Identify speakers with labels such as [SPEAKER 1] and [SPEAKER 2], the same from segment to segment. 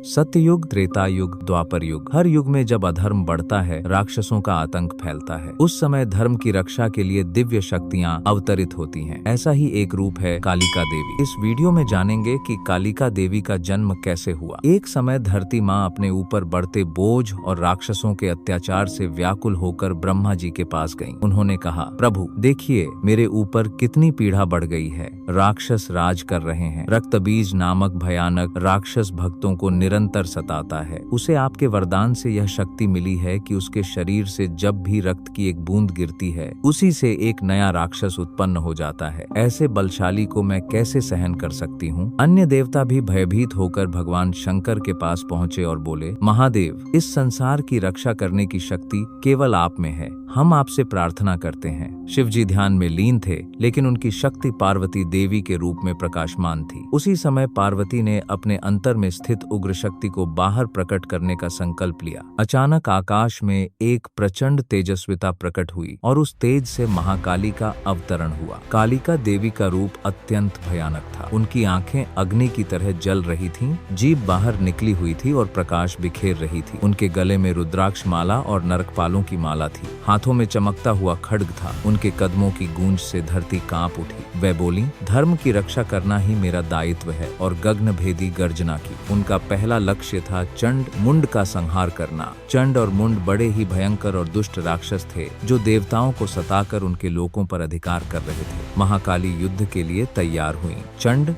[SPEAKER 1] सत्ययुग, त्रेता युग, द्वापर युग, हर युग में जब अधर्म बढ़ता है, राक्षसों का आतंक फैलता है। उस समय धर्म की रक्षा के लिए दिव्य शक्तियां अवतरित होती हैं। ऐसा ही एक रूप है कालिका देवी। इस वीडियो में जानेंगे कि कालिका देवी का जन्म कैसे हुआ। एक समय धरती माँ अपने ऊपर बढ़ते बोझ और राक्षसों के अत्याचार से व्याकुल होकर ब्रह्मा जी के पास गईं। उन्होंने कहा, प्रभु देखिए मेरे ऊपर कितनी पीड़ा बढ़ गई है। राक्षस राज कर रहे हैं। रक्तबीज नामक भयानक राक्षस भक्तों को निरंतर सताता है। उसे आपके वरदान से यह शक्ति मिली है कि उसके शरीर से जब भी रक्त की एक बूंद गिरती है, उसी से एक नया राक्षस उत्पन्न हो जाता है। ऐसे बलशाली को मैं कैसे सहन कर सकती हूँ। अन्य देवता भी भयभीत होकर भगवान शंकर के पास पहुँचे और बोले, महादेव, इस संसार की रक्षा करने की शक्ति केवल आप में है। हम आपसे प्रार्थना करते हैं। शिवजी ध्यान में लीन थे, लेकिन उनकी शक्ति पार्वती देवी के रूप में प्रकाशमान थी। उसी समय पार्वती ने अपने अंतर में स्थित उग्र शक्ति को बाहर प्रकट करने का संकल्प लिया। अचानक आकाश में एक प्रचंड तेजस्विता प्रकट हुई और उस तेज से महाकाली का अवतरण हुआ। कालिका देवी का रूप अत्यंत भयानक था। उनकी आंखें अग्नि की तरह जल रही थीं, जीभ बाहर निकली हुई थी और प्रकाश बिखेर रही थी। उनके गले में रुद्राक्ष माला और नरकपालों की माला थी। हाथों में चमकता हुआ खड्ग था। उनके कदमों की गूंज से धरती कांप उठी। वह बोली, धर्म की रक्षा करना ही मेरा दायित्व है, और गगन भेदी गर्जना की। उनका पहला लक्ष्य था चंड मुंड का संहार करना। चंड और मुंड बड़े ही भयंकर और दुष्ट राक्षस थे, जो देवताओं को सताकर उनके लोकों पर अधिकार कर रहे थे। महाकाली युद्ध के लिए तैयार हुई। चंड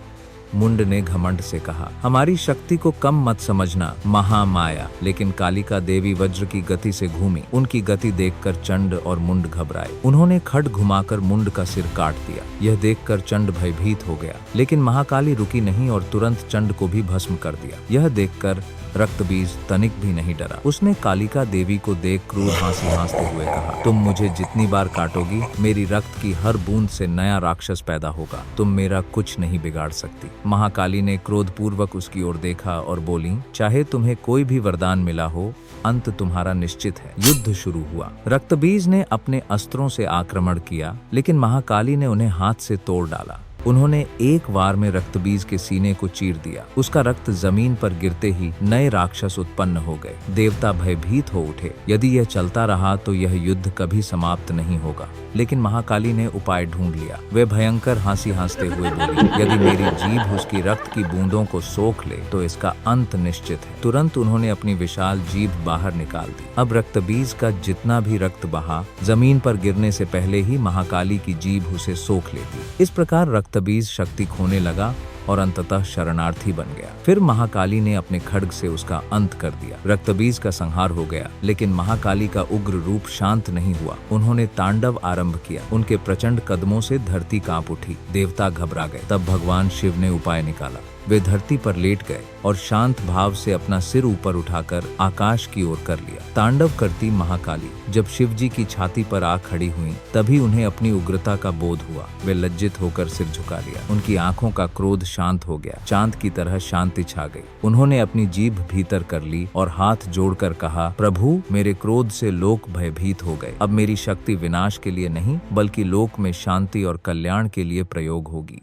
[SPEAKER 1] मुंड ने घमंड से कहा, हमारी शक्ति को कम मत समझना महामाया। लेकिन कालिका देवी वज्र की गति से घूमी। उनकी गति देखकर चंड और मुंड घबराए। उन्होंने खड्ग घुमाकर मुंड का सिर काट दिया। यह देखकर चंड भयभीत हो गया, लेकिन महाकाली रुकी नहीं और तुरंत चंड को भी भस्म कर दिया। यह देखकर रक्तबीज तनिक भी नहीं डरा। उसने कालिका देवी को देख क्रूर हंसी हंसते हुए कहा, तुम मुझे जितनी बार काटोगी, मेरी रक्त की हर बूंद से नया राक्षस पैदा होगा। तुम मेरा कुछ नहीं बिगाड़ सकती। महाकाली ने क्रोधपूर्वक उसकी ओर देखा और बोली, चाहे तुम्हें कोई भी वरदान मिला हो, अंत तुम्हारा निश्चित है। युद्ध शुरू हुआ। रक्तबीज ने अपने अस्त्रों से आक्रमण किया, लेकिन महाकाली ने उन्हें हाथ से तोड़ डाला। उन्होंने एक वार में रक्तबीज के सीने को चीर दिया। उसका रक्त जमीन पर गिरते ही नए राक्षस उत्पन्न हो गए। देवता भयभीत हो उठे। यदि यह चलता रहा तो यह युद्ध कभी समाप्त नहीं होगा। लेकिन महाकाली ने उपाय ढूंढ लिया। वे भयंकर हंसी हंसते हुए बोली, यदि मेरी जीभ उसकी रक्त की बूंदों को सोख ले तो इसका अंत निश्चित है। तुरंत उन्होंने अपनी विशाल जीभ बाहर निकाल दी। अब रक्तबीज का जितना भी रक्त बहा, जमीन पर गिरने से पहले ही महाकाली की जीभ उसे सोख लेती। इस प्रकार रक्तबीज शक्ति खोने लगा और अंततः शरणार्थी बन गया। फिर महाकाली ने अपने खड्ग से उसका अंत कर दिया। रक्तबीज का संहार हो गया, लेकिन महाकाली का उग्र रूप शांत नहीं हुआ। उन्होंने तांडव आरंभ किया। उनके प्रचंड कदमों से धरती कांप उठी। देवता घबरा गए। तब भगवान शिव ने उपाय निकाला। वे धरती पर लेट गए और शांत भाव से अपना सिर ऊपर उठाकर आकाश की ओर कर लिया। तांडव करती महाकाली जब शिवजी की छाती पर आ खड़ी हुई, तभी उन्हें अपनी उग्रता का बोध हुआ। वे लज्जित होकर सिर झुका लिया। उनकी आंखों का क्रोध शांत हो गया। चांद की तरह शांति छा गई। उन्होंने अपनी जीभ भीतर कर ली और हाथ जोड़कर कहा, प्रभु, मेरे क्रोध से लोक भयभीत हो गए। अब मेरी शक्ति विनाश के लिए नहीं, बल्कि लोक में शांति और कल्याण के लिए प्रयोग होगी।